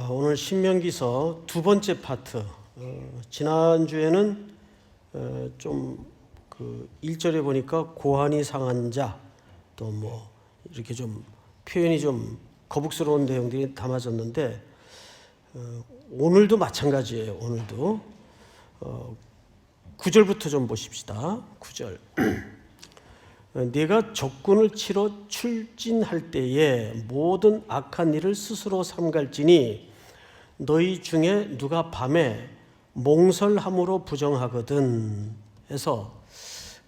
오늘 신명기서 두 번째 파트. 지난주에는 좀 그 1절에 보니까 고환이 상한 자, 또 뭐 이렇게 좀 표현이 좀 거북스러운 내용들이 담아졌는데, 오늘도 마찬가지예요. 오늘도 9절부터 좀 보십시다. 9절. 네가 적군을 치러 출진할 때에 모든 악한 일을 스스로 삼갈지니 너희 중에 누가 밤에 몽설함으로 부정하거든 해서,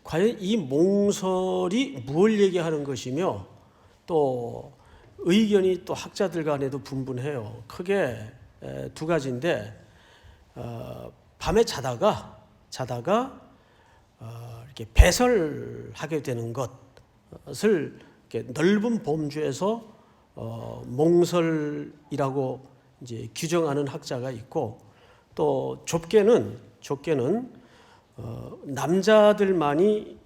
과연 이 몽설이 무엇을 얘기하는 것이며, 또 의견이 또 학자들 간에도 분분해요. 크게 두 가지인데, 밤에 자다가 이렇게 배설하게 되는 것을 이렇게 넓은 범주에서 몽설이라고 이제 규정하는 학자가 있고, 또 좁게는 남자들만이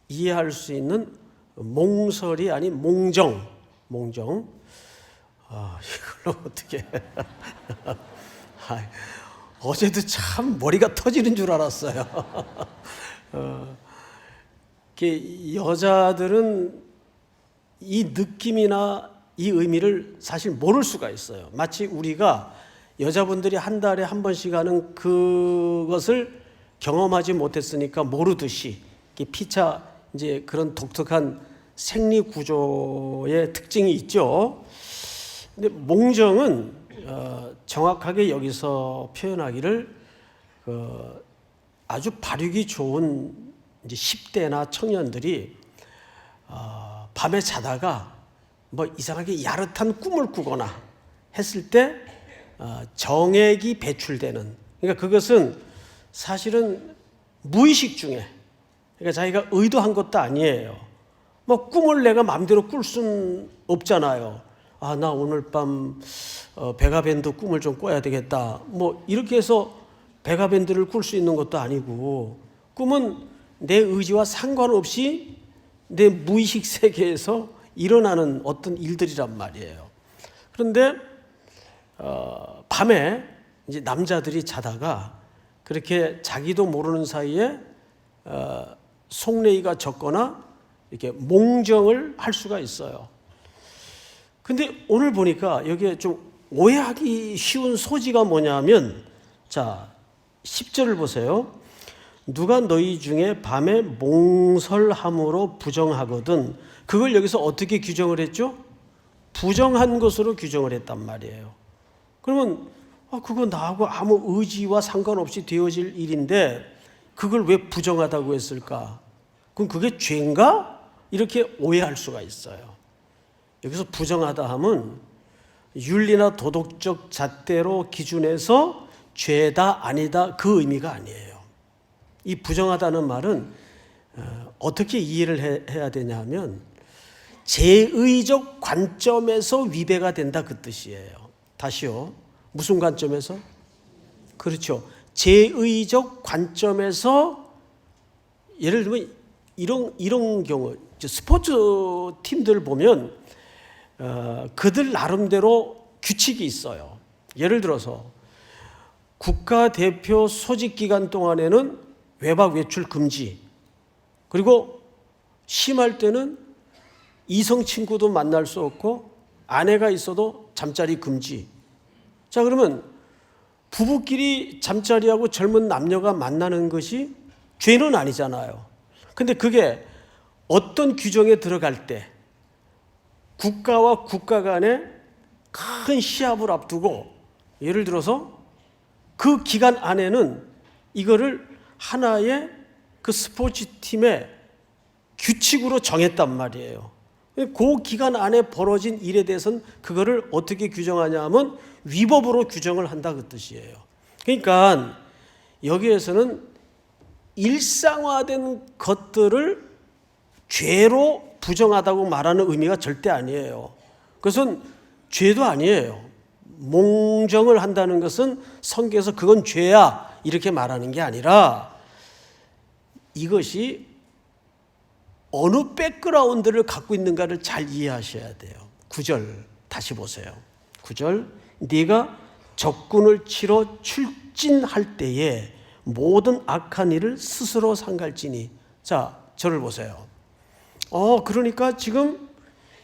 이해할 수 있는 몽설이 아닌 몽정. 이걸로 어떻게? 어제도 참 머리가 터지는 줄 알았어요. 여자들은 이 느낌이나 이 의미를 사실 모를 수가 있어요. 마치 우리가 여자분들이 한 달에 한 번씩 하는 그것을 경험하지 못했으니까 모르듯이, 피차 이제 그런 독특한 생리 구조의 특징이 있죠. 근데 몽정은 정확하게 여기서 표현하기를 아주 발육이 좋은 이제 10대나 청년들이 밤에 자다가 뭐 이상하게 야릇한 꿈을 꾸거나 했을 때 정액이 배출되는, 그러니까 그것은 사실은 무의식 중에, 그러니까 자기가 의도한 것도 아니에요. 뭐 꿈을 내가 마음대로 꿀 수는 없잖아요. 나 오늘 밤 베가밴드 꿈을 좀 꿔야 되겠다, 뭐 이렇게 해서 베가밴드를 꿀 수 있는 것도 아니고, 꿈은 내 의지와 상관없이 내 무의식 세계에서 일어나는 어떤 일들이란 말이에요. 그런데 밤에 이제 남자들이 자다가 그렇게 자기도 모르는 사이에 속내의가 젖거나 이렇게 몽정을 할 수가 있어요. 근데 오늘 보니까 여기에 좀 오해하기 쉬운 소지가 뭐냐면, 자, 10절을 보세요. 누가 너희 중에 밤에 몽설함으로 부정하거든. 그걸 여기서 어떻게 규정을 했죠? 부정한 것으로 규정을 했단 말이에요. 그러면 그거 나하고 아무 의지와 상관없이 되어질 일인데 그걸 왜 부정하다고 했을까? 그럼 그게 죄인가? 이렇게 오해할 수가 있어요. 여기서 부정하다 하면 윤리나 도덕적 잣대로 기준해서 죄다 아니다 그 의미가 아니에요. 이 부정하다는 말은 어떻게 이해를 해야 되냐면, 제의적 관점에서 위배가 된다 그 뜻이에요. 다시요. 무슨 관점에서? 그렇죠. 제의적 관점에서, 예를 들면 이런 경우, 스포츠 팀들 보면 그들 나름대로 규칙이 있어요. 예를 들어서 국가대표 소집 기간 동안에는 외박 외출 금지, 그리고 심할 때는 이성 친구도 만날 수 없고 아내가 있어도 잠자리 금지. 자, 그러면 부부끼리 잠자리하고 젊은 남녀가 만나는 것이 죄는 아니잖아요. 근데 그게 어떤 규정에 들어갈 때, 국가와 국가 간에 큰 시합을 앞두고, 예를 들어서 그 기간 안에는 이거를 하나의 그 스포츠 팀의 규칙으로 정했단 말이에요. 그 기간 안에 벌어진 일에 대해서는 그거를 어떻게 규정하냐 하면 위법으로 규정을 한다 그 뜻이에요. 그러니까 여기에서는 일상화된 것들을 죄로 부정하다고 말하는 의미가 절대 아니에요. 그것은 죄도 아니에요. 몽정을 한다는 것은 성경에서 그건 죄야 이렇게 말하는 게 아니라, 이것이 어느 백그라운드를 갖고 있는가를 잘 이해하셔야 돼요. 9절 다시 보세요. 9절 네가 적군을 치러 출진할 때에 모든 악한 일을 스스로 상갈지니. 자, 저를 보세요. 그러니까 지금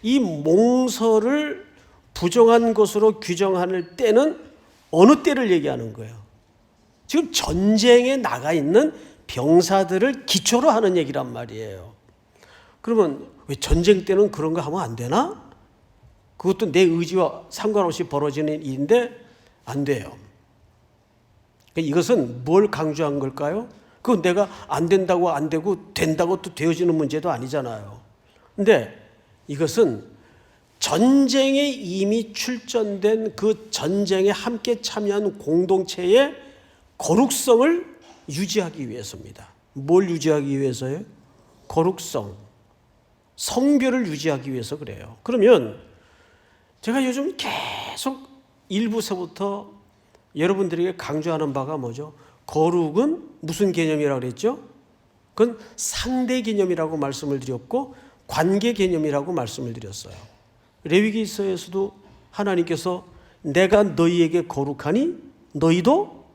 이 몽서를 부정한 것으로 규정할 때는 어느 때를 얘기하는 거예요? 지금 전쟁에 나가 있는 병사들을 기초로 하는 얘기란 말이에요. 그러면 왜 전쟁 때는 그런 거 하면 안 되나? 그것도 내 의지와 상관없이 벌어지는 일인데 안 돼요. 이것은 뭘 강조한 걸까요? 그건 내가 안 된다고 안 되고 된다고 또 되어지는 문제도 아니잖아요. 근데 이것은 전쟁에 이미 출전된 그 전쟁에 함께 참여한 공동체의 거룩성을 유지하기 위해서입니다. 뭘 유지하기 위해서요? 거룩성, 성별을 유지하기 위해서 그래요. 그러면 제가 요즘 계속 1부서부터 여러분들에게 강조하는 바가 뭐죠? 거룩은 무슨 개념이라고 그랬죠? 그건 상대 개념이라고 말씀을 드렸고 관계 개념이라고 말씀을 드렸어요. 레위기서에서도 하나님께서 내가 너희에게 거룩하니 너희도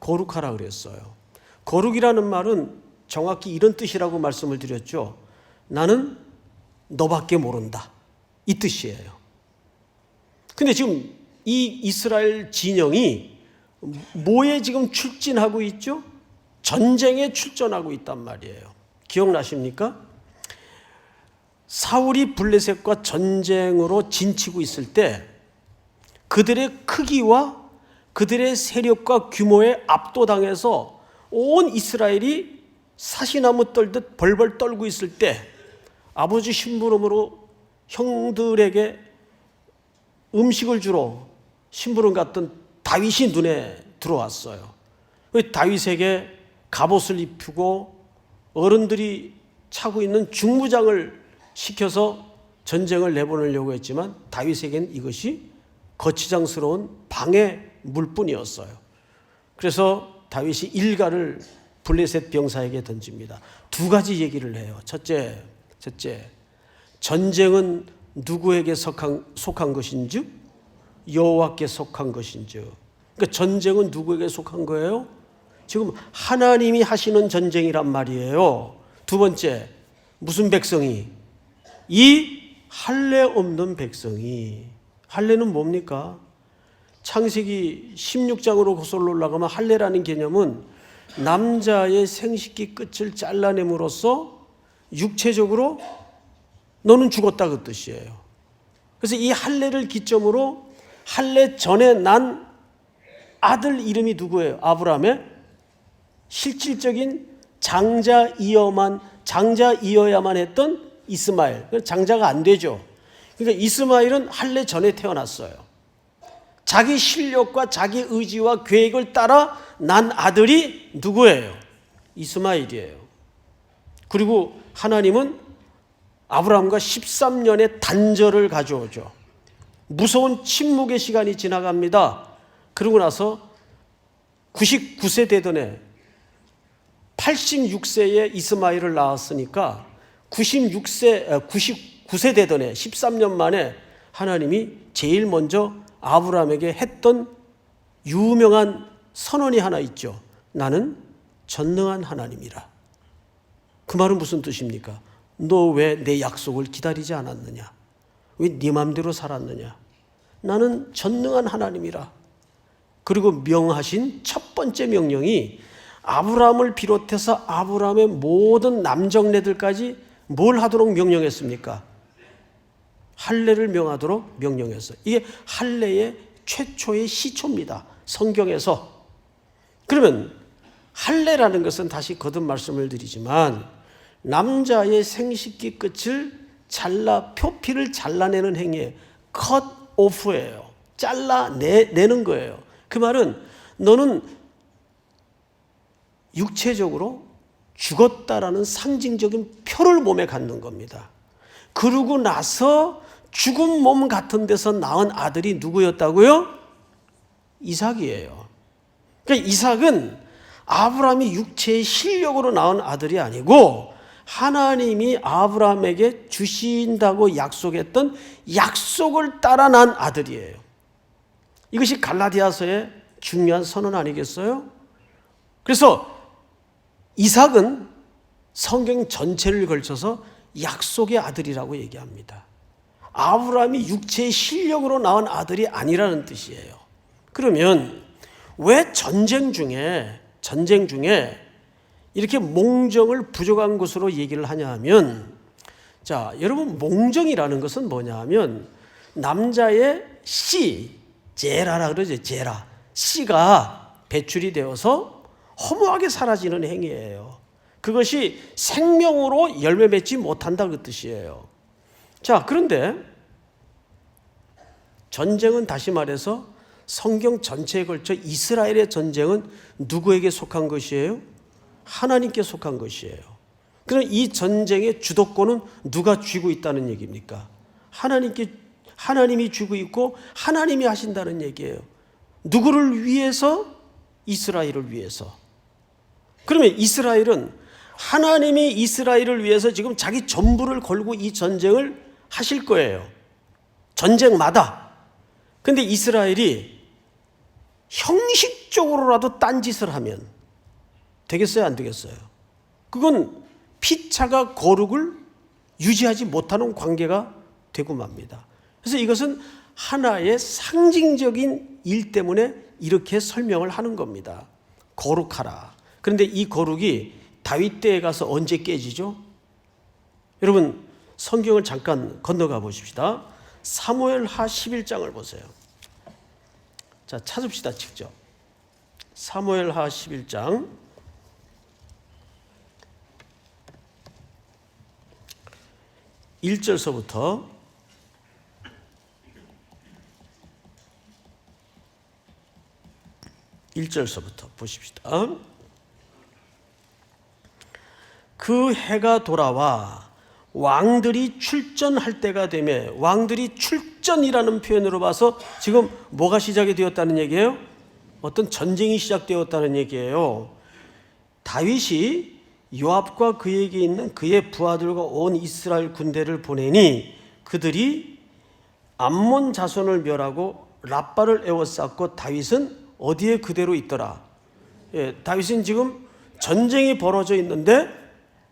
거룩하라 그랬어요. 거룩이라는 말은 정확히 이런 뜻이라고 말씀을 드렸죠. 나는 너밖에 모른다. 이 뜻이에요. 근데 지금 이 이스라엘 진영이 뭐에 지금 출진하고 있죠? 전쟁에 출전하고 있단 말이에요. 기억나십니까? 사울이 블레셋과 전쟁으로 진치고 있을 때 그들의 크기와 그들의 세력과 규모에 압도당해서 온 이스라엘이 사시나무 떨듯 벌벌 떨고 있을 때 아버지 심부름으로 형들에게 음식을 주러 심부름 갔던 다윗이 눈에 들어왔어요. 다윗에게 갑옷을 입히고 어른들이 차고 있는 중무장을 시켜서 전쟁을 내보내려고 했지만 다윗에겐 이것이 거치장스러운 방해 물뿐이었어요. 그래서 다윗이 일가를 블레셋 병사에게 던집니다. 두 가지 얘기를 해요. 첫째, 전쟁은 누구에게 속한 것인지 여호와께 속한 것인지. 그러니까 전쟁은 누구에게 속한 거예요? 지금 하나님이 하시는 전쟁이란 말이에요. 두 번째, 무슨 백성이? 이 할례 없는 백성이. 할례는 뭡니까? 창세기 16장으로 거슬러 올라가면 할례라는 개념은 남자의 생식기 끝을 잘라냄으로써 육체적으로 너는 죽었다 그 뜻이에요. 그래서 이 할례를 기점으로 할례 전에 난 아들 이름이 누구예요? 아브라함의 실질적인 장자이어야만 했던 이스마엘. 장자가 안 되죠. 그러니까 이스마엘은 할례 전에 태어났어요. 자기 실력과 자기 의지와 계획을 따라 난 아들이 누구예요? 이스마엘이에요. 그리고 하나님은 아브라함과 13년의 단절을 가져오죠. 무서운 침묵의 시간이 지나갑니다. 그러고 나서 99세 되던 해 86세에 이스마엘을 낳았으니까 99세 되던 해 13년 만에 하나님이 제일 먼저 아브라함에게 했던 유명한 선언이 하나 있죠. 나는 전능한 하나님이라. 그 말은 무슨 뜻입니까? 너 왜 내 약속을 기다리지 않았느냐? 왜 네 맘대로 살았느냐? 나는 전능한 하나님이라. 그리고 명하신 첫 번째 명령이 아브라함을 비롯해서 아브라함의 모든 남정네들까지 뭘 하도록 명령했습니까? 할례를 명하도록 명령했어요. 이게 할례의 최초의 시초입니다. 성경에서. 그러면 할례라는 것은 다시 거듭 말씀을 드리지만 남자의 생식기 끝을 표피를 잘라내는 행위에 cut off예요. 잘라내는 거예요. 그 말은 너는 육체적으로 죽었다라는 상징적인 표를 몸에 갖는 겁니다. 그러고 나서 죽은 몸 같은 데서 낳은 아들이 누구였다고요? 이삭이에요. 그러니까 이삭은 아브라함이 육체의 실력으로 낳은 아들이 아니고 하나님이 아브라함에게 주신다고 약속했던 약속을 따라 난 아들이에요. 이것이 갈라디아서의 중요한 선언 아니겠어요? 그래서 이삭은 성경 전체를 걸쳐서 약속의 아들이라고 얘기합니다. 아브라함이 육체의 실력으로 낳은 아들이 아니라는 뜻이에요. 그러면 왜 전쟁 중에 이렇게 몽정을 부족한 것으로 얘기를 하냐 하면, 자, 여러분, 몽정이라는 것은 뭐냐 하면 남자의 씨, 제라라 그러죠. 제라. 씨가 배출이 되어서 허무하게 사라지는 행위예요. 그것이 생명으로 열매 맺지 못한다 그 뜻이에요. 자, 그런데 전쟁은 다시 말해서 성경 전체에 걸쳐 이스라엘의 전쟁은 누구에게 속한 것이에요? 하나님께 속한 것이에요. 그럼 이 전쟁의 주도권은 누가 쥐고 있다는 얘기입니까? 하나님이 쥐고 있고 하나님이 하신다는 얘기예요. 누구를 위해서? 이스라엘을 위해서. 그러면 이스라엘은 하나님이 이스라엘을 위해서 지금 자기 전부를 걸고 이 전쟁을 하실 거예요. 전쟁마다. 근데 이스라엘이 형식적으로라도 딴짓을 하면 되겠어요? 안 되겠어요? 그건 피차가 거룩을 유지하지 못하는 관계가 되고 맙니다. 그래서 이것은 하나의 상징적인 일 때문에 이렇게 설명을 하는 겁니다. 거룩하라. 그런데 이 거룩이 다윗 때에 가서 언제 깨지죠? 여러분, 성경을 잠깐 건너가 보십시다. 사무엘하 11장을 보세요. 자, 찾읍시다, 직접. 사무엘하 11장 1절서부터 1절서부터 보십시다. 그 해가 돌아와 왕들이 출전할 때가 되매, 왕들이 출전이라는 표현으로 봐서 지금 뭐가 시작이 되었다는 얘기예요? 어떤 전쟁이 시작되었다는 얘기예요. 다윗이 요압과 그에게 있는 그의 부하들과 온 이스라엘 군대를 보내니 그들이 암몬 자손을 멸하고 랍바를 에워쌌고 다윗은 어디에 그대로 있더라. 예, 다윗은 지금 전쟁이 벌어져 있는데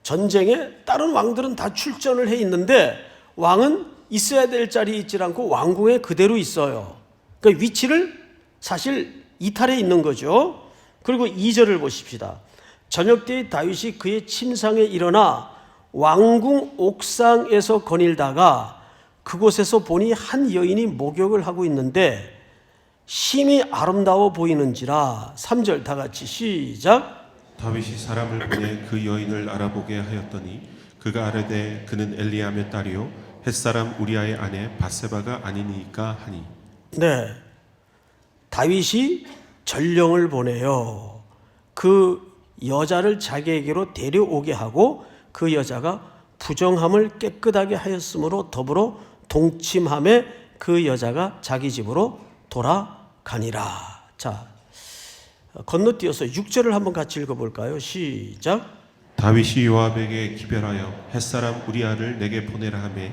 전쟁에 다른 왕들은 다 출전을 해 있는데 왕은 있어야 될 자리에 있지 않고 왕궁에 그대로 있어요. 그러니까 위치를 사실 이탈해 있는 거죠. 그리고 2절을 보십시다. 저녁 때에 다윗이 그의 침상에 일어나 왕궁 옥상에서 거닐다가 그곳에서 보니 한 여인이 목욕을 하고 있는데 심히 아름다워 보이는지라. 3절 다 같이 시작. 다윗이 사람을 보내 그 여인을 알아보게 하였더니 그가 아뢰되 그는 엘리암의 딸이요 햇사람 우리아의 아내 밧세바가 아니니까 하니. 네, 다윗이 전령을 보내요. 그 여자를 자기에게로 데려오게 하고 그 여자가 부정함을 깨끗하게 하였으므로 더불어 동침함에 그 여자가 자기 집으로 돌아가니라. 자, 건너뛰어서 6절을 한번 같이 읽어볼까요? 시작. 다윗이 요압에게 기별하여 햇사람 우리아를 내게 보내라 하매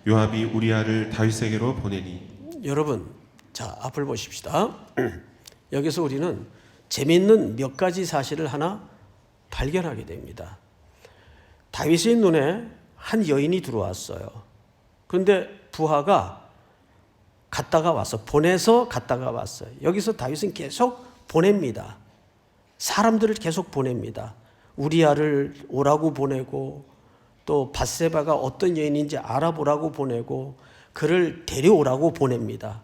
요압이 우리아를 다윗에게로 보내니. 여러분, 자, 앞을 보십시다. 여기서 우리는 재미있는 몇 가지 사실을 하나 발견하게 됩니다. 다윗의 눈에 한 여인이 들어왔어요. 그런데 부하가 보내서 갔다가 왔어요. 여기서 다윗은 계속 보냅니다. 사람들을 계속 보냅니다. 우리아를 오라고 보내고 또 밧세바가 어떤 여인인지 알아보라고 보내고 그를 데려오라고 보냅니다.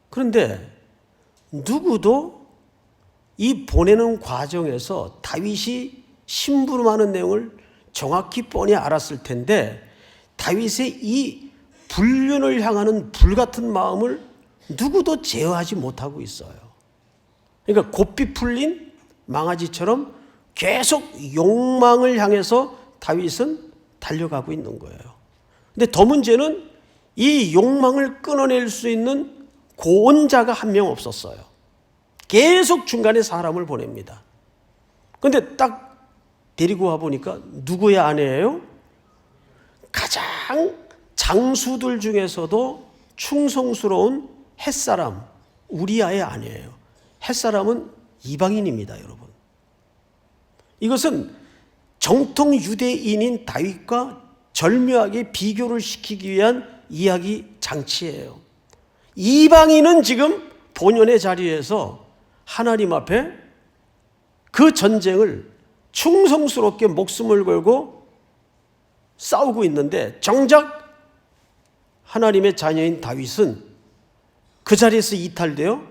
그런데 누구도 이 보내는 과정에서 다윗이 심부름하는 내용을 정확히 뻔히 알았을 텐데 다윗의 이 불륜을 향하는 불같은 마음을 누구도 제어하지 못하고 있어요. 그러니까 고삐 풀린 망아지처럼 계속 욕망을 향해서 다윗은 달려가고 있는 거예요. 근데 더 문제는 이 욕망을 끊어낼 수 있는 고언자가 한 명 없었어요. 계속 중간에 사람을 보냅니다. 그런데 딱 데리고 와 보니까 누구의 아내예요? 가장 장수들 중에서도 충성스러운 햇사람 우리아의 아내예요. 햇사람은 이방인입니다, 여러분. 이것은 정통 유대인인 다윗과 절묘하게 비교를 시키기 위한 이야기 장치예요. 이방인은 지금 본연의 자리에서 하나님 앞에 그 전쟁을 충성스럽게 목숨을 걸고 싸우고 있는데, 정작 하나님의 자녀인 다윗은 그 자리에서 이탈되어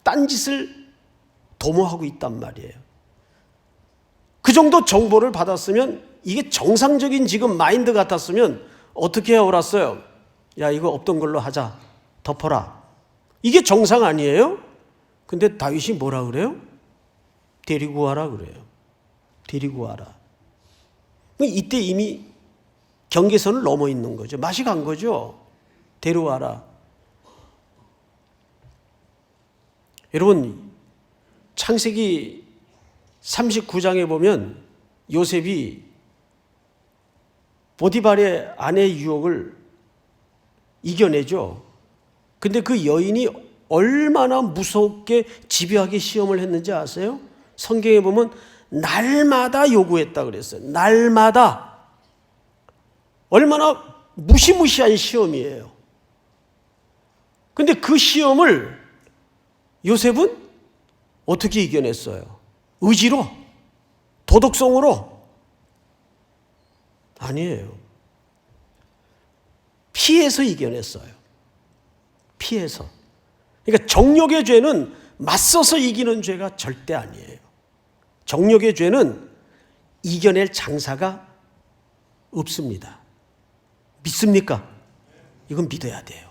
딴짓을 도모하고 있단 말이에요. 그 정도 정보를 받았으면, 이게 정상적인 지금 마인드 같았으면 어떻게 해야 옳았어요? 야, 이거 없던 걸로 하자, 덮어라. 이게 정상 아니에요? 근데 다윗이 뭐라 그래요? 데리고 와라 그래요. 데리고 와라. 이때 이미 경계선을 넘어 있는 거죠. 맛이 간 거죠. 데려와라. 여러분, 창세기 39장에 보면 요셉이 보디발의 아내의 유혹을 이겨내죠. 근데 그 여인이 얼마나 무섭게 집요하게 시험을 했는지 아세요? 성경에 보면 날마다 요구했다 그랬어요. 날마다. 얼마나 무시무시한 시험이에요. 근데 그 시험을 요셉은 어떻게 이겨냈어요? 의지로? 도덕성으로? 아니에요. 피해서 이겨냈어요. 피해서. 그러니까 정욕의 죄는 맞서서 이기는 죄가 절대 아니에요. 정욕의 죄는 이겨낼 장사가 없습니다. 믿습니까? 이건 믿어야 돼요.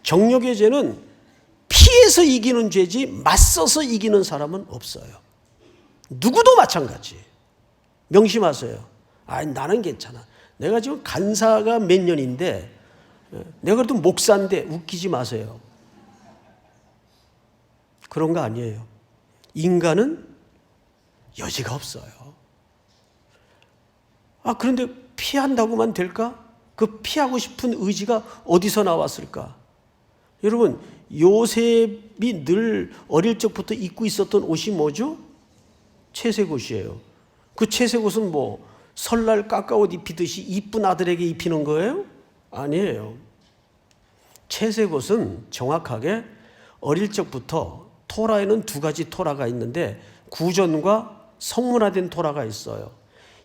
정욕의 죄는 피해서 이기는 죄지 맞서서 이기는 사람은 없어요. 누구도 마찬가지. 명심하세요. 나는 괜찮아. 내가 지금 간사가 몇 년인데, 내가 그래도 목사인데, 웃기지 마세요. 그런 거 아니에요. 인간은 여지가 없어요. 그런데 피한다고만 될까? 그 피하고 싶은 의지가 어디서 나왔을까? 여러분, 요셉이 늘 어릴 적부터 입고 있었던 옷이 뭐죠? 채색 옷이에요. 그 채색 옷은 뭐 설날 까까옷 입히듯이 이쁜 아들에게 입히는 거예요? 아니에요. 채색 옷은 정확하게 어릴 적부터, 토라에는 두 가지 토라가 있는데 구전과 성문화된 토라가 있어요.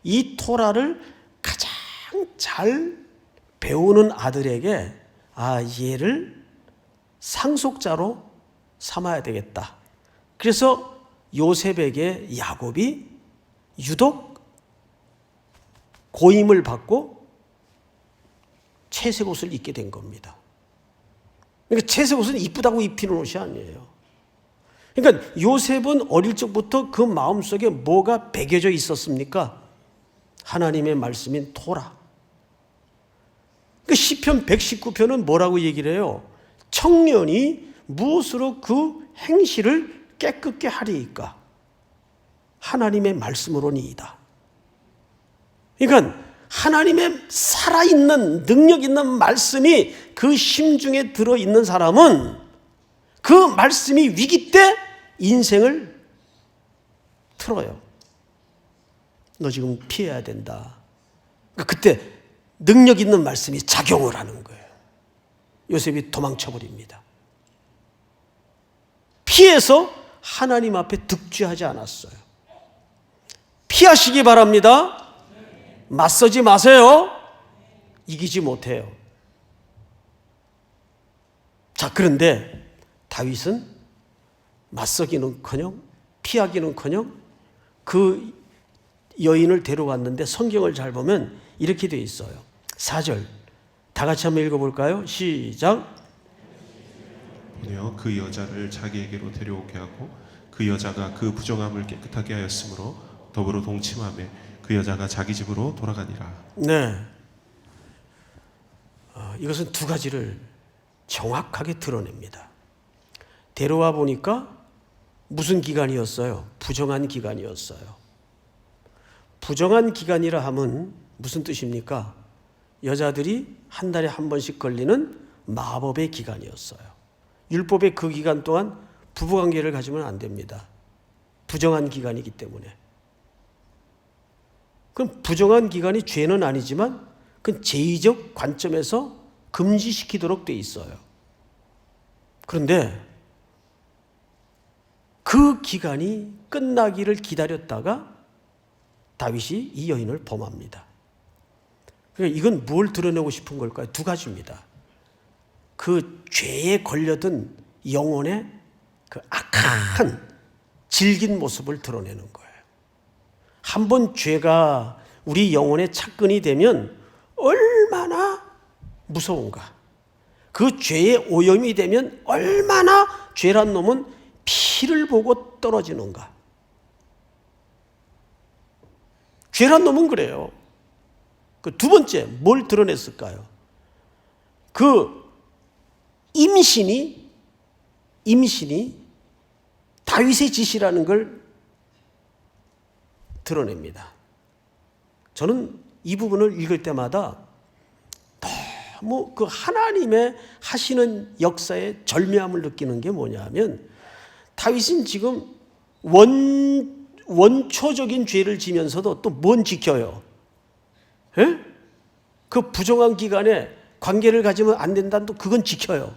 이 토라를 가장 잘 배우는 아들에게 얘를 상속자로 삼아야 되겠다. 그래서 요셉에게 야곱이 유독 고임을 받고 채색 옷을 입게 된 겁니다. 그러니까 채색 옷은 이쁘다고 입히는 옷이 아니에요. 그러니까 요셉은 어릴 적부터 그 마음속에 뭐가 배겨져 있었습니까? 하나님의 말씀인 토라. 그 시편 119편은 뭐라고 얘기를 해요? 청년이 무엇으로 그 행실을 깨끗게 하리이까? 하나님의 말씀으로니이다. 그러니까 하나님의 살아있는 능력 있는 말씀이 그 심중에 들어있는 사람은 그 말씀이 위기 때 인생을 틀어요. 너 지금 피해야 된다. 그때 능력 있는 말씀이 작용을 하는 거예요. 요셉이 도망쳐버립니다. 피해서 하나님 앞에 득죄하지 않았어요. 피하시기 바랍니다. 맞서지 마세요. 이기지 못해요. 자, 그런데 다윗은 맞서기는커녕 피하기는커녕 그 여인을 데려왔는데 성경을 잘 보면 이렇게 되어 있어요. 4절 다 같이 한번 읽어볼까요? 시작. 보내어 그 여자를 자기에게로 데려오게 하고 그 여자가 그 부정함을 깨끗하게 하였으므로 더불어 동침하며 그 여자가 자기 집으로 돌아가니라. 네, 이것은 두 가지를 정확하게 드러냅니다. 데려와 보니까 무슨 기간이었어요? 부정한 기간이었어요. 부정한 기간이라 함은 무슨 뜻입니까? 여자들이 한 달에 한 번씩 걸리는 마법의 기간이었어요. 율법의 그 기간 동안 부부관계를 가지면 안 됩니다. 부정한 기간이기 때문에. 그럼 부정한 기간이 죄는 아니지만 그건 제의적 관점에서 금지시키도록 돼 있어요. 그런데 그 기간이 끝나기를 기다렸다가 다윗이 이 여인을 범합니다. 그러니까 이건 뭘 드러내고 싶은 걸까요? 두 가지입니다. 그 죄에 걸려든 영혼의 그 악한 질긴 모습을 드러내는 거예요. 한번 죄가 우리 영혼의 착근이 되면 얼마나 무서운가. 그 죄의 오염이 되면 얼마나 죄란 놈은 피를 보고 떨어지는가. 죄란 놈은 그래요. 그 두 번째, 뭘 드러냈을까요? 그 임신이 다윗의 짓이라는 걸 드러냅니다. 저는 이 부분을 읽을 때마다 너무 그 하나님의 하시는 역사의 절묘함을 느끼는 게 뭐냐 하면 다윗은 지금 원초적인 죄를 지면서도 또 뭔 지켜요? 에? 그 부정한 기간에 관계를 가지면 안 된다는 또 그건 지켜요.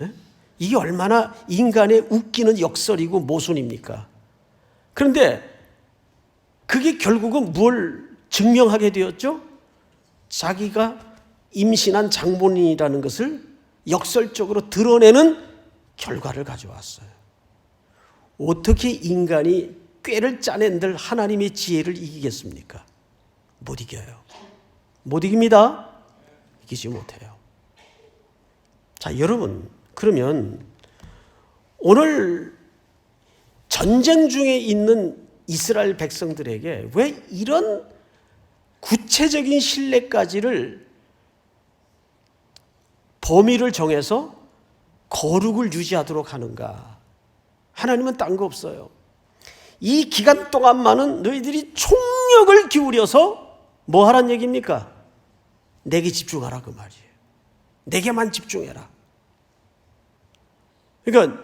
에? 이게 얼마나 인간의 웃기는 역설이고 모순입니까? 그런데 그게 결국은 뭘 증명하게 되었죠? 자기가 임신한 장본인이라는 것을 역설적으로 드러내는 결과를 가져왔어요. 어떻게 인간이 꾀를 짜낸들 하나님의 지혜를 이기겠습니까? 못 이겨요. 못 이깁니다. 이기지 못해요. 자, 여러분, 그러면 오늘 전쟁 중에 있는 이스라엘 백성들에게 왜 이런 구체적인 신뢰까지를 범위를 정해서 거룩을 유지하도록 하는가? 하나님은 딴 거 없어요. 이 기간 동안만은 너희들이 총력을 기울여서 뭐 하란 얘기입니까? 내게 집중하라 그 말이에요. 내게만 집중해라. 그러니까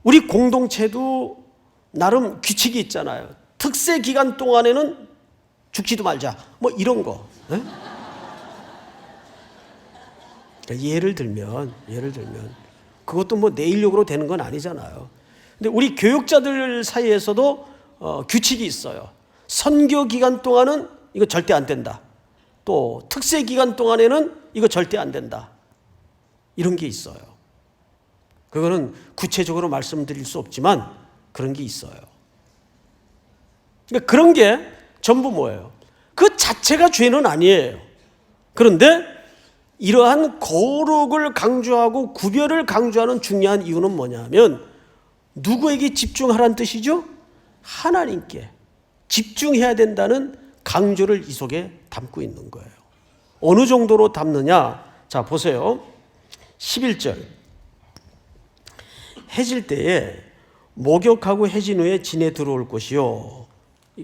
우리 공동체도 나름 규칙이 있잖아요. 특세 기간 동안에는 죽지도 말자. 뭐 이런 거. 네? 예를 들면 그것도 뭐 내 인력으로 되는 건 아니잖아요. 근데 우리 교육자들 사이에서도 규칙이 있어요. 선교 기간 동안은 이거 절대 안 된다. 또 특세 기간 동안에는 이거 절대 안 된다. 이런 게 있어요. 그거는 구체적으로 말씀드릴 수 없지만 그런 게 있어요. 그러니까 그런 게 전부 뭐예요? 그 자체가 죄는 아니에요. 그런데 이러한 거룩을 강조하고 구별을 강조하는 중요한 이유는 뭐냐면 누구에게 집중하라는 뜻이죠? 하나님께 집중해야 된다는 강조를 이 속에 담고 있는 거예요. 어느 정도로 담느냐? 자, 보세요. 11절. 해질 때에 목욕하고 해진 후에 진에 들어올 것이요.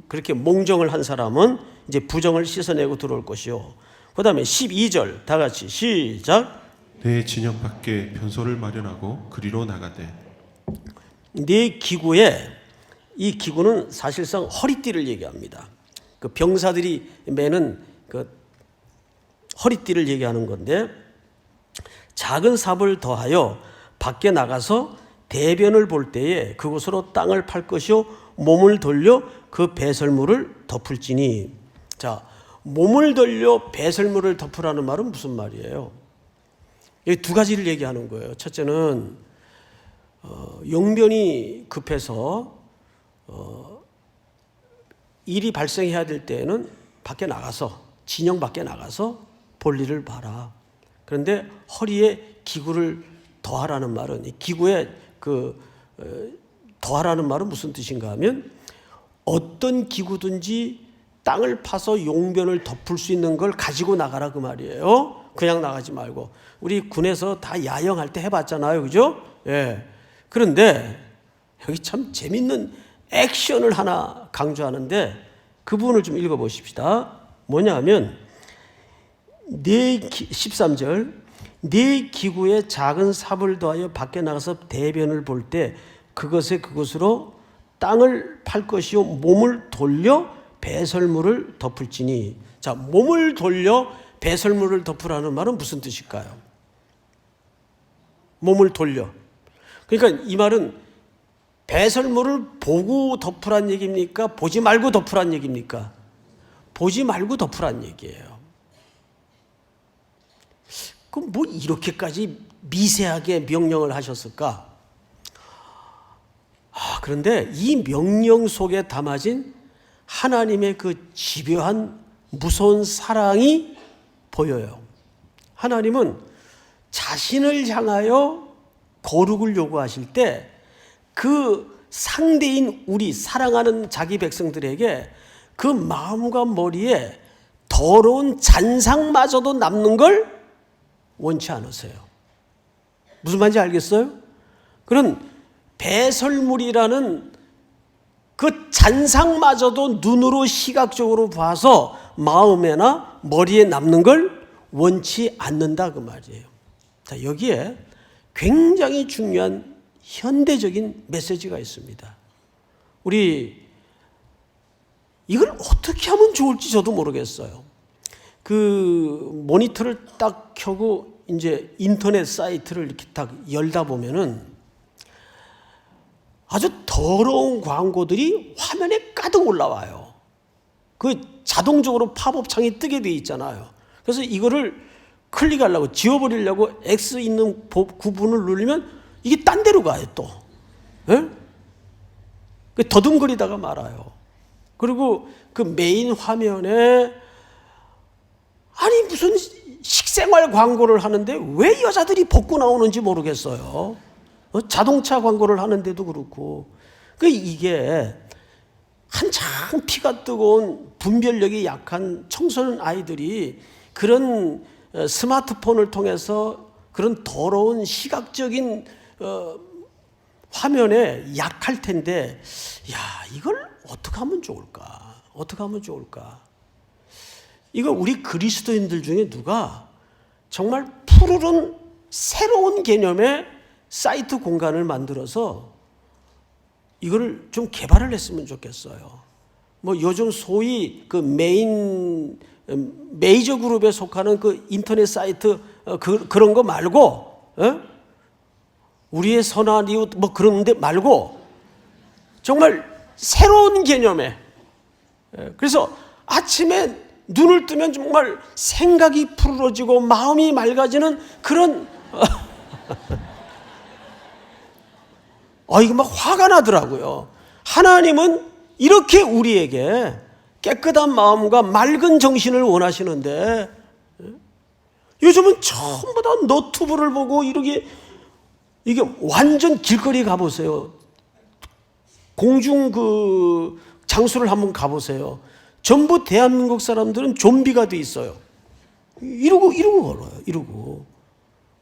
그렇게 몽정을 한 사람은 이제 부정을 씻어내고 들어올 것이요. 그 다음에 12절 다 같이 시작. 내 진영 밖에 변소를 마련하고 그리로 나가되. 네 기구에, 이 기구는 사실상 허리띠를 얘기합니다. 그 병사들이 매는 그 허리띠를 얘기하는 건데, 작은 삽을 더하여 밖에 나가서 대변을 볼 때에 그곳으로 땅을 팔 것이요 몸을 돌려 그 배설물을 덮을지니. 자, 몸을 돌려 배설물을 덮으라는 말은 무슨 말이에요? 여기 두 가지를 얘기하는 거예요. 첫째는 용변이 급해서 일이 발생해야 될 때에는 밖에 나가서, 진영 밖에 나가서 볼일을 봐라. 그런데 허리에 기구를 더하라는 말은, 이 기구에 더하라는 말은 무슨 뜻인가 하면 어떤 기구든지 땅을 파서 용변을 덮을 수 있는 걸 가지고 나가라 그 말이에요. 그냥 나가지 말고. 우리 군에서 다 야영할 때 해봤잖아요. 그죠? 예. 그런데 여기 참 재밌는 액션을 하나 강조하는데 그 부분을 좀 읽어보십시다. 뭐냐 하면 13절 네 기구에 작은 삽을 더하여 밖에 나가서 대변을 볼 때 그것으로 땅을 팔 것이요 몸을 돌려 배설물을 덮을지니. 자, 몸을 돌려 배설물을 덮으라는 말은 무슨 뜻일까요? 몸을 돌려. 그러니까 이 말은 배설물을 보고 덮으란 얘기입니까? 보지 말고 덮으란 얘기입니까? 보지 말고 덮으란 얘기예요. 그럼 뭐 이렇게까지 미세하게 명령을 하셨을까? 그런데 이 명령 속에 담아진 하나님의 그 집요한 무서운 사랑이 보여요. 하나님은 자신을 향하여 거룩을 요구하실 때 그 상대인 우리 사랑하는 자기 백성들에게 그 마음과 머리에 더러운 잔상마저도 남는 걸 원치 않으세요. 무슨 말인지 알겠어요? 그런 배설물이라는 그 잔상마저도 눈으로 시각적으로 봐서 마음에나 머리에 남는 걸 원치 않는다 그 말이에요. 자, 여기에 굉장히 중요한 현대적인 메시지가 있습니다. 우리 이걸 어떻게 하면 좋을지 저도 모르겠어요. 그 모니터를 딱 켜고 이제 인터넷 사이트를 이렇게 딱 열다 보면은 아주 더러운 광고들이 화면에 가득 올라와요. 그 자동적으로 팝업 창이 뜨게 돼 있잖아요. 그래서 이거를 클릭하려고 지워버리려고 X 있는 구분을 누르면 이게 딴 데로 가요 또. 예? 더듬거리다가 말아요. 그리고 그 메인 화면에 아니 무슨 식생활 광고를 하는데 왜 여자들이 벗고 나오는지 모르겠어요. 자동차 광고를 하는데도 그렇고. 이게 한창 피가 뜨거운 분별력이 약한 청소년 아이들이 그런 스마트폰을 통해서 그런 더러운 시각적인 화면에 약할 텐데, 야, 이걸 어떻게 하면 좋을까? 어떻게 하면 좋을까? 이거 우리 그리스도인들 중에 누가 정말 푸르른 새로운 개념의 사이트 공간을 만들어서 이거를 좀 개발을 했으면 좋겠어요. 뭐 요즘 소위 그 메이저 그룹에 속하는 그 인터넷 사이트 그런 거 말고, 우리의 선한 이웃 뭐 그런 데 말고 정말 새로운 개념에, 그래서 아침에 눈을 뜨면 정말 생각이 푸르러지고 마음이 맑아지는 그런 이거 막 화가 나더라고요. 하나님은 이렇게 우리에게 깨끗한 마음과 맑은 정신을 원하시는데 요즘은 전부 다 너튜브를 보고 이게 완전 길거리 가보세요. 공중 그 장소를 한번 가보세요. 전부 대한민국 사람들은 좀비가 돼 있어요. 이러고 걸어요. 이러고.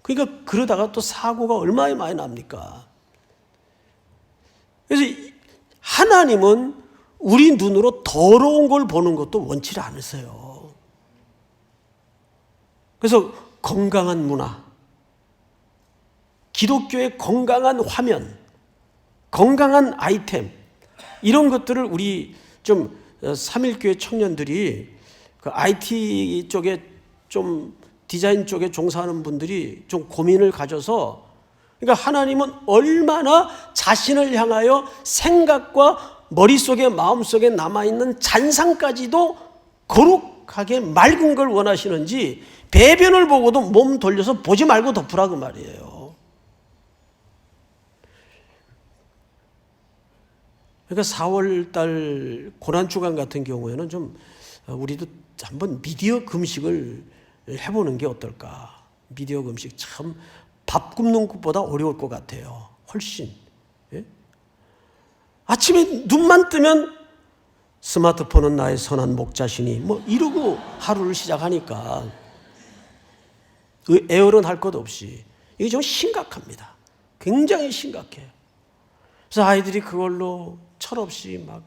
그러니까 그러다가 또 사고가 얼마나 많이 납니까? 그래서 하나님은 우리 눈으로 더러운 걸 보는 것도 원치 않으세요. 그래서 건강한 문화, 기독교의 건강한 화면, 건강한 아이템, 이런 것들을 우리 좀 삼일교회 청년들이 그 IT 쪽에 좀 디자인 쪽에 종사하는 분들이 좀 고민을 가져서, 그러니까 하나님은 얼마나 자신을 향하여 생각과 머릿속에 마음속에 남아있는 잔상까지도 거룩하게 맑은 걸 원하시는지 배변을 보고도 몸 돌려서 보지 말고 덮으라 그 말이에요. 그러니까 4월달 고난주간 같은 경우에는 좀 우리도 한번 미디어 금식을 해보는 게 어떨까. 미디어 금식 참 밥 굽는 것보다 어려울 것 같아요. 훨씬. 예? 아침에 눈만 뜨면 스마트폰은 나의 선한 목자시니 뭐 이러고 하루를 시작하니까 에어런 할 것 없이 이게 좀 심각합니다. 굉장히 심각해요. 그래서 아이들이 그걸로 철없이 막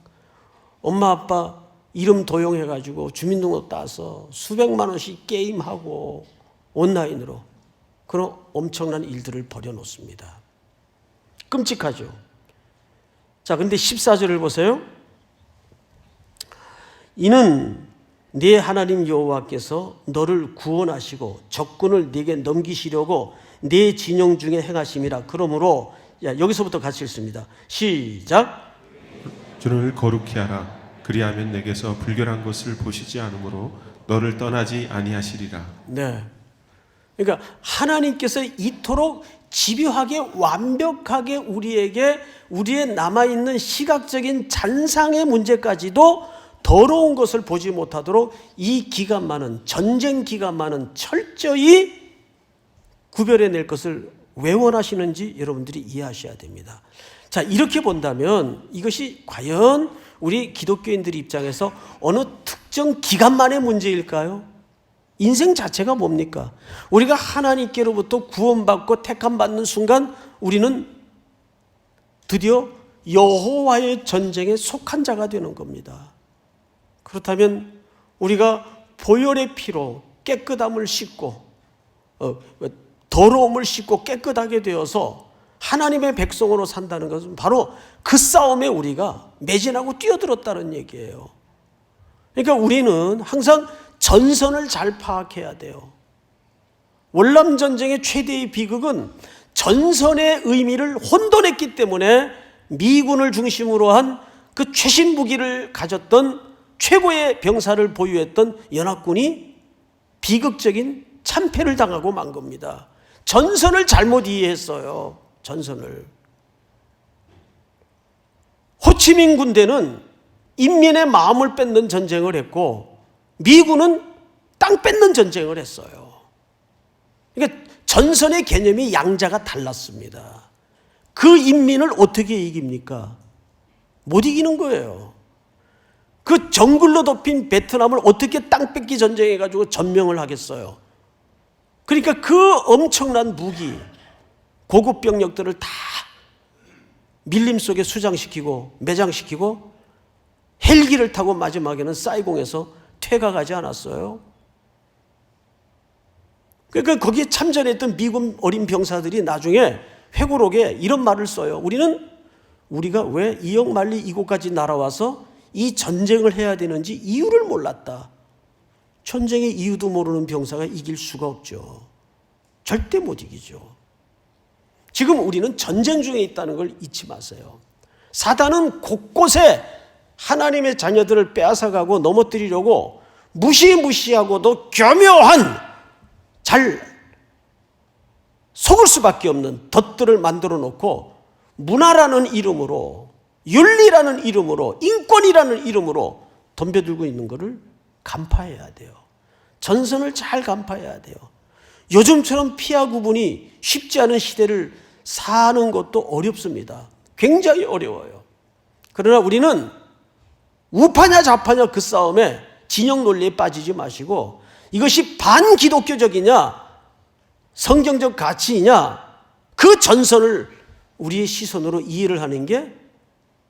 엄마 아빠 이름 도용해가지고 주민등록 따서 수백만 원씩 게임하고 온라인으로 그런 엄청난 일들을 벌여놓습니다. 끔찍하죠. 자, 근데 14절을 보세요. 이는 네 하나님 여호와께서 너를 구원하시고 적군을 네게 넘기시려고 네 진영 중에 행하심이라. 그러므로 여기서부터 같이 읽습니다. 시작. 주를 거룩히 하라. 그리하면 내게서 불결한 것을 보시지 않으므로 너를 떠나지 아니하시리라. 네. 그러니까 하나님께서 이토록 집요하게 완벽하게 우리에게 우리의 남아있는 시각적인 잔상의 문제까지도 더러운 것을 보지 못하도록 이 기간만은, 전쟁 기간만은 철저히 구별해낼 것을 왜 원하시는지 여러분들이 이해하셔야 됩니다. 자, 이렇게 본다면 이것이 과연 우리 기독교인들 입장에서 어느 특정 기간만의 문제일까요? 인생 자체가 뭡니까? 우리가 하나님께로부터 구원받고 택함받는 순간 우리는 드디어 여호와의 전쟁에 속한 자가 되는 겁니다. 그렇다면 우리가 보혈의 피로 깨끗함을 씻고 더러움을 씻고 깨끗하게 되어서 하나님의 백성으로 산다는 것은 바로 그 싸움에 우리가 매진하고 뛰어들었다는 얘기예요. 그러니까 우리는 항상 전선을 잘 파악해야 돼요. 월남전쟁의 최대의 비극은 전선의 의미를 혼돈했기 때문에 미군을 중심으로 한 그 최신 무기를 가졌던 최고의 병사를 보유했던 연합군이 비극적인 참패를 당하고 만 겁니다. 전선을 잘못 이해했어요. 전선을. 호치민 군대는 인민의 마음을 뺏는 전쟁을 했고 미군은 땅 뺏는 전쟁을 했어요. 그러니까 전선의 개념이 양자가 달랐습니다. 그 인민을 어떻게 이깁니까? 못 이기는 거예요. 그 정글로 덮인 베트남을 어떻게 땅 뺏기 전쟁해가지고 전명을 하겠어요? 그러니까 그 엄청난 무기, 고급 병력들을 다 밀림 속에 수장시키고 매장시키고 헬기를 타고 마지막에는 사이공에서 퇴각하지 않았어요. 그러니까 거기에 참전했던 미군 어린 병사들이 나중에 회고록에 이런 말을 써요. 우리가 왜 이역만리 이곳까지 날아와서 이 전쟁을 해야 되는지 이유를 몰랐다. 전쟁의 이유도 모르는 병사가 이길 수가 없죠. 절대 못 이기죠. 지금 우리는 전쟁 중에 있다는 걸 잊지 마세요. 사단은 곳곳에 하나님의 자녀들을 빼앗아가고 넘어뜨리려고 무시무시하고도 교묘한 잘 속을 수밖에 없는 덫들을 만들어 놓고 문화라는 이름으로 윤리라는 이름으로 인권이라는 이름으로 덤벼들고 있는 것을 간파해야 돼요. 전선을 잘 간파해야 돼요. 요즘처럼 피하 구분이 쉽지 않은 시대를 사는 것도 어렵습니다. 굉장히 어려워요. 그러나 우리는 우파냐 좌파냐 그 싸움에 진영 논리에 빠지지 마시고 이것이 반기독교적이냐 성경적 가치이냐 그 전선을 우리의 시선으로 이해를 하는 게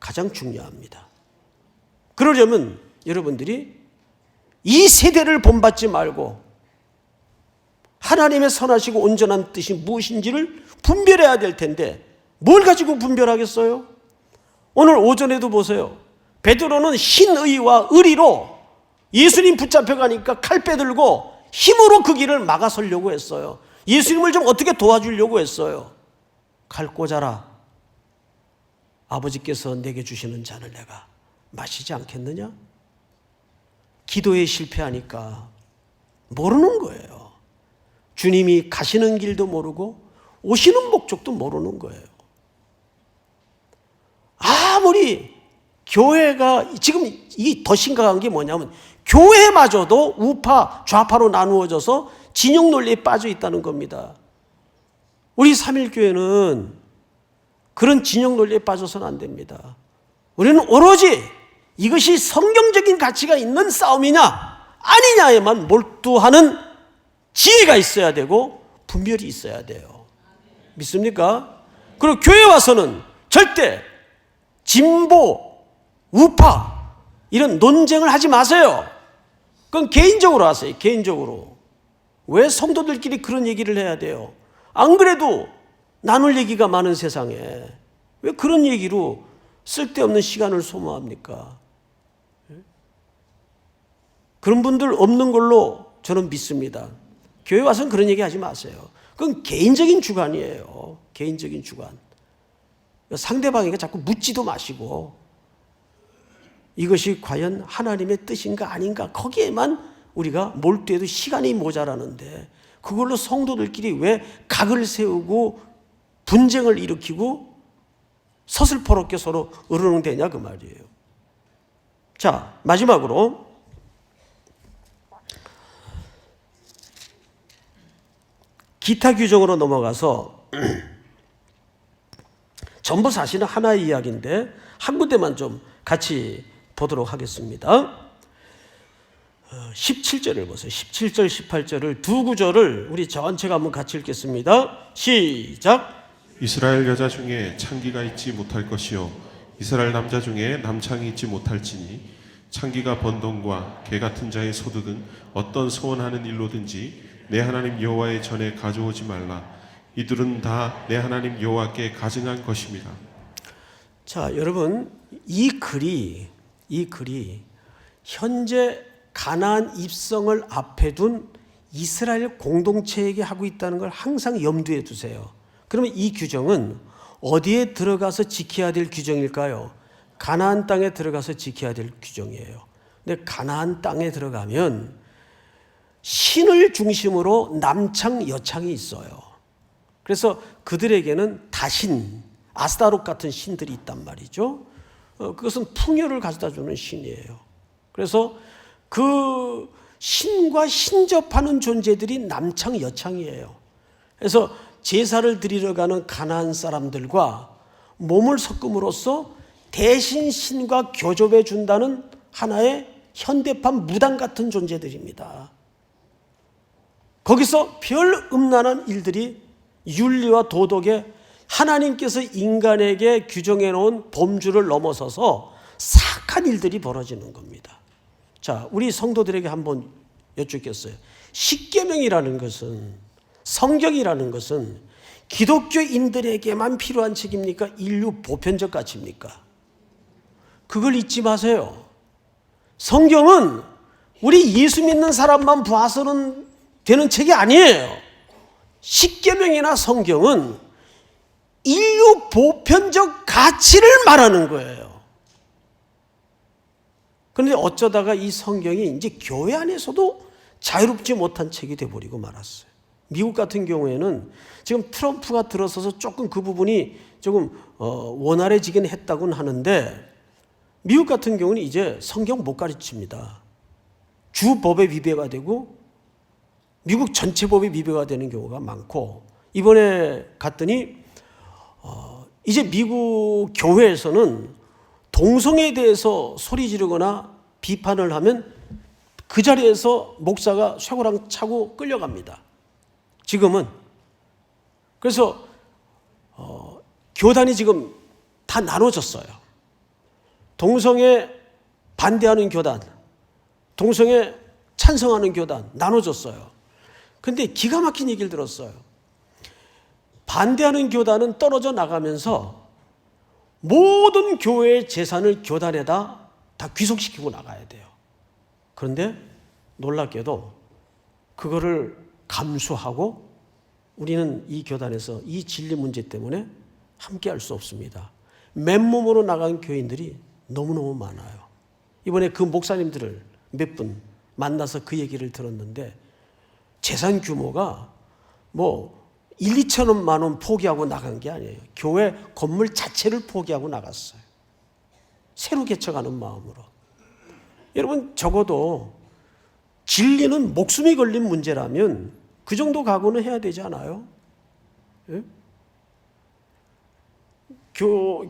가장 중요합니다. 그러려면 여러분들이 이 세대를 본받지 말고 하나님의 선하시고 온전한 뜻이 무엇인지를 분별해야 될 텐데 뭘 가지고 분별하겠어요? 오늘 오전에도 보세요. 베드로는 신의와 의리로 예수님 붙잡혀가니까 칼 빼들고 힘으로 그 길을 막아서려고 했어요. 예수님을 좀 어떻게 도와주려고 했어요. 칼 꽂아라. 아버지께서 내게 주시는 잔을 내가 마시지 않겠느냐? 기도에 실패하니까 모르는 거예요. 주님이 가시는 길도 모르고 오시는 목적도 모르는 거예요. 아무리 교회가 지금 이 더 심각한 게 뭐냐면 교회마저도 우파 좌파로 나누어져서 진영 논리에 빠져 있다는 겁니다. 우리 삼일교회는 그런 진영 논리에 빠져서는 안 됩니다. 우리는 오로지 이것이 성경적인 가치가 있는 싸움이냐 아니냐에만 몰두하는 지혜가 있어야 되고 분별이 있어야 돼요. 믿습니까? 그리고 교회 와서는 절대 진보, 우파 이런 논쟁을 하지 마세요. 그건 개인적으로 하세요. 개인적으로. 왜 성도들끼리 그런 얘기를 해야 돼요? 안 그래도 나눌 얘기가 많은 세상에 왜 그런 얘기로 쓸데없는 시간을 소모합니까? 그런 분들 없는 걸로 저는 믿습니다. 교회 와서는 그런 얘기 하지 마세요. 그건 개인적인 주관이에요. 개인적인 주관. 상대방에게 자꾸 묻지도 마시고 이것이 과연 하나님의 뜻인가 아닌가 거기에만 우리가 몰두해도 시간이 모자라는데 그걸로 성도들끼리 왜 각을 세우고 분쟁을 일으키고 서슬퍼렇게 서로 으르렁대냐 그 말이에요. 자, 마지막으로 기타 규정으로 넘어가서 전부 사실은 하나의 이야기인데 한 군데만 좀 같이 보도록 하겠습니다. 17절을 보세요. 17절, 18절을 두 구절을 우리 전체가 한번 같이 읽겠습니다. 시작. 이스라엘 여자 중에 창기가 있지 못할 것이요 이스라엘 남자 중에 남창이 있지 못할지니 창기가 번 돈과 개 같은 자의 소득은 어떤 소원하는 일로든지 내 하나님 여호와의 전에 가져오지 말라. 이들은 다 내 하나님 여호와께 가증한 것입니다. 자, 여러분 이 글이 현재 가나안 입성을 앞에 둔 이스라엘 공동체에게 하고 있다는 걸 항상 염두에 두세요. 그러면 이 규정은 어디에 들어가서 지켜야 될 규정일까요? 가나안 땅에 들어가서 지켜야 될 규정이에요. 근데 가나안 땅에 들어가면 신을 중심으로 남창 여창이 있어요. 그래서 그들에게는 다신, 아스타롯 같은 신들이 있단 말이죠. 그것은 풍요를 가져다 주는 신이에요. 그래서 그 신과 신접하는 존재들이 남창 여창이에요. 그래서 제사를 드리러 가는 가나안 사람들과 몸을 섞음으로써 대신 신과 교접해 준다는 하나의 현대판 무당 같은 존재들입니다. 거기서 별 음란한 일들이 윤리와 도덕에 하나님께서 인간에게 규정해 놓은 범주를 넘어서서 사악한 일들이 벌어지는 겁니다. 자, 우리 성도들에게 한번 여쭙겠어요. 십계명이라는 것은, 성경이라는 것은 기독교인들에게만 필요한 책입니까? 인류 보편적 가치입니까? 그걸 잊지 마세요. 성경은 우리 예수 믿는 사람만 봐서는 되는 책이 아니에요. 십계명이나 성경은 인류 보편적 가치를 말하는 거예요. 그런데 어쩌다가 이 성경이 이제 교회 안에서도 자유롭지 못한 책이 돼버리고 말았어요. 미국 같은 경우에는 지금 트럼프가 들어서서 조금 그 부분이 조금 원활해지긴 했다고는 하는데 미국 같은 경우는 이제 성경 못 가르칩니다. 주법에 위배가 되고 미국 전체 법이 위배가 되는 경우가 많고 이번에 갔더니 이제 미국 교회에서는 동성애에 대해서 소리 지르거나 비판을 하면 그 자리에서 목사가 쇠고랑 차고 끌려갑니다. 지금은. 그래서 교단이 지금 다 나눠졌어요. 동성애 반대하는 교단, 동성애 찬성하는 교단 나눠졌어요. 근데 기가 막힌 얘기를 들었어요. 반대하는 교단은 떨어져 나가면서 모든 교회의 재산을 교단에다 다 귀속시키고 나가야 돼요. 그런데 놀랍게도 그거를 감수하고 우리는 이 교단에서 이 진리 문제 때문에 함께 할 수 없습니다. 맨몸으로 나간 교인들이 너무너무 많아요. 이번에 그 목사님들을 몇 분 만나서 그 얘기를 들었는데 재산 규모가 뭐 1, 2천만 원 포기하고 나간 게 아니에요. 교회 건물 자체를 포기하고 나갔어요. 새로 개척하는 마음으로. 여러분 적어도 진리는 목숨이 걸린 문제라면 그 정도 각오는 해야 되지 않아요? 예?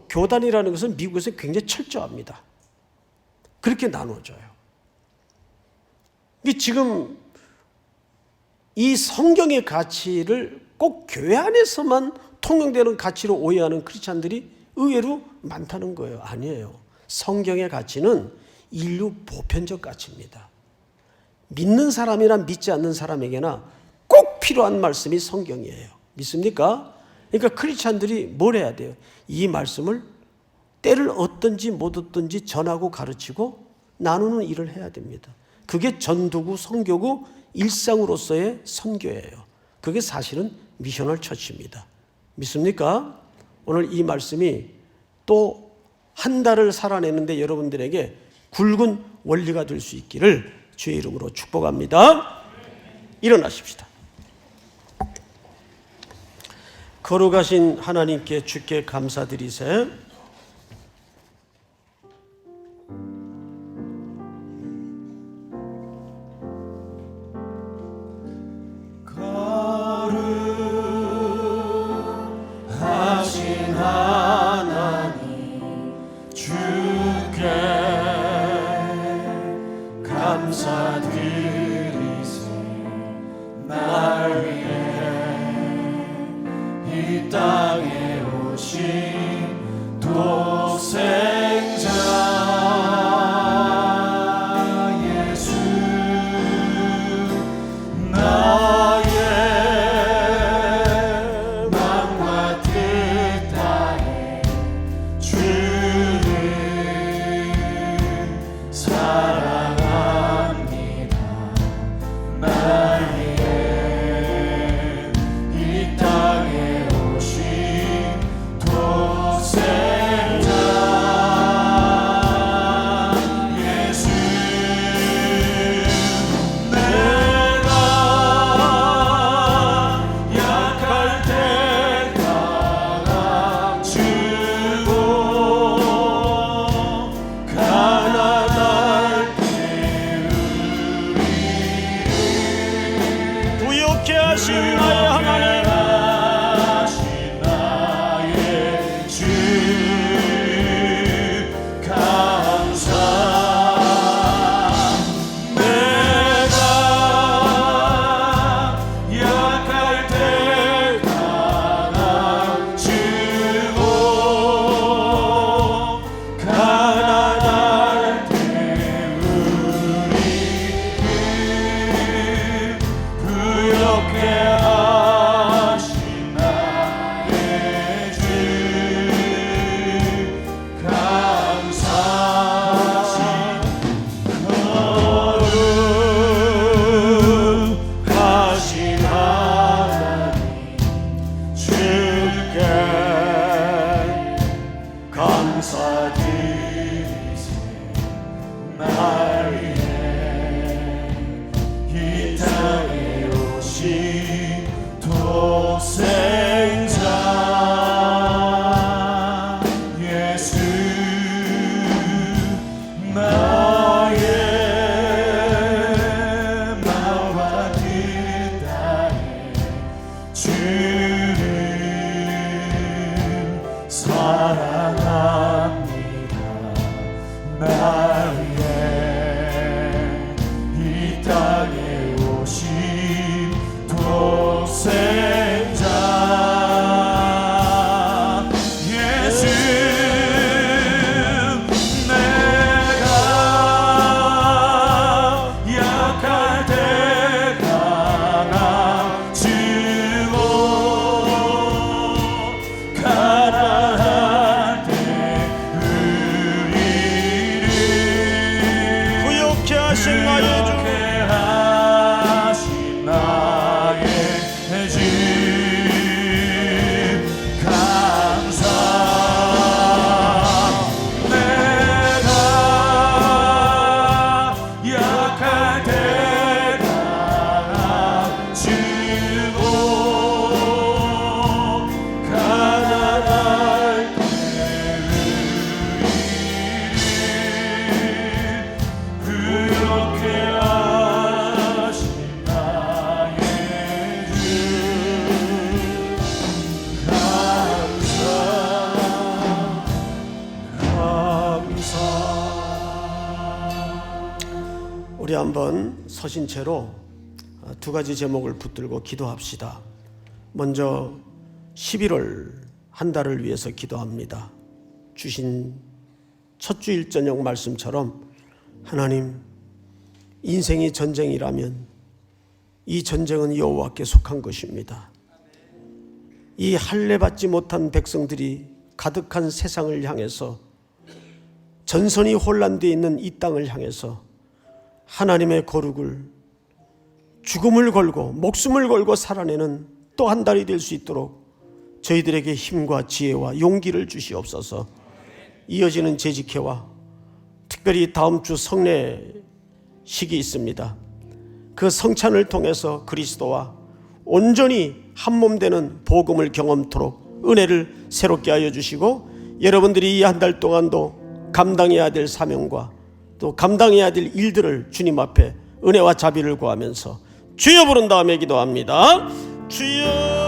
교단이라는 것은 미국에서 굉장히 철저합니다. 그렇게 나눠져요. 지금 이 성경의 가치를 꼭 교회 안에서만 통용되는 가치로 오해하는 크리스찬들이 의외로 많다는 거예요. 아니에요. 성경의 가치는 인류 보편적 가치입니다. 믿는 사람이나 믿지 않는 사람에게나 꼭 필요한 말씀이 성경이에요. 믿습니까? 그러니까 크리스찬들이 뭘 해야 돼요? 이 말씀을 때를 얻든지 못 얻든지 전하고 가르치고 나누는 일을 해야 됩니다. 그게 전도구, 선교구, 일상으로서의 선교예요. 그게 사실은 미셔널 처치입니다. 믿습니까? 오늘 이 말씀이 또 한 달을 살아내는데 여러분들에게 굵은 원리가 될 수 있기를 주의 이름으로 축복합니다. 일어나십시다. 거룩하신 하나님께 주께 감사드리세. 거룩하신 하나님 주께 감사드리세. 날 위해 이 땅에 오신 독생자 예수, 나의 마음과 뜻 다해 주를 사랑합니다. 날 위해 이 땅에 오신 독생자 예수, 내가 약할 때 강함주고 가난할 때 부욕케 하신 나의 하나님, 하신 나의 주 감사. 내가 약할 때 강함주고 가난할 때 우리를 부욕케 하신 나의 주 감사하신 거룩하신 하나님 주께 감사드리세. 날 위해 이 땅에 오신 독생자 예수, 나의 마음과 뜻 다해 주를 사랑합니다. 날 위해 이 땅에 오신 독생자 예수, 내가 약할 때 강함주고 가난할 때 우리를 부욕케 하신 나의 주, 하신 나의 주 감사. 내가 약할 때 강함주고 가난할 때 우리를 부욕케 하신 나의 주 감사. 우리 한번 서신 채로 두 가지 제목을 붙들고 기도합시다. 먼저 11월 한 달을 위해서 기도합니다. 주신 첫 주일 저녁 말씀처럼 하나님, 인생이 전쟁이라면 이 전쟁은 여호와께 속한 것입니다. 이 할례받지 못한 백성들이 가득한 세상을 향해서, 전선이 혼란되어 있는 이 땅을 향해서 하나님의 거룩을 죽음을 걸고 목숨을 걸고 살아내는 또 한 달이 될 수 있도록 저희들에게 힘과 지혜와 용기를 주시옵소서. 이어지는 재직회와 특별히 다음 주 성례식이 있습니다. 그 성찬을 통해서 그리스도와 온전히 한몸 되는 복음을 경험토록 은혜를 새롭게 하여 주시고, 여러분들이 이 한 달 동안도 감당해야 될 사명과 또 감당해야 될 일들을 주님 앞에 은혜와 자비를 구하면서 주여 부른 다음에 기도합니다. 주여.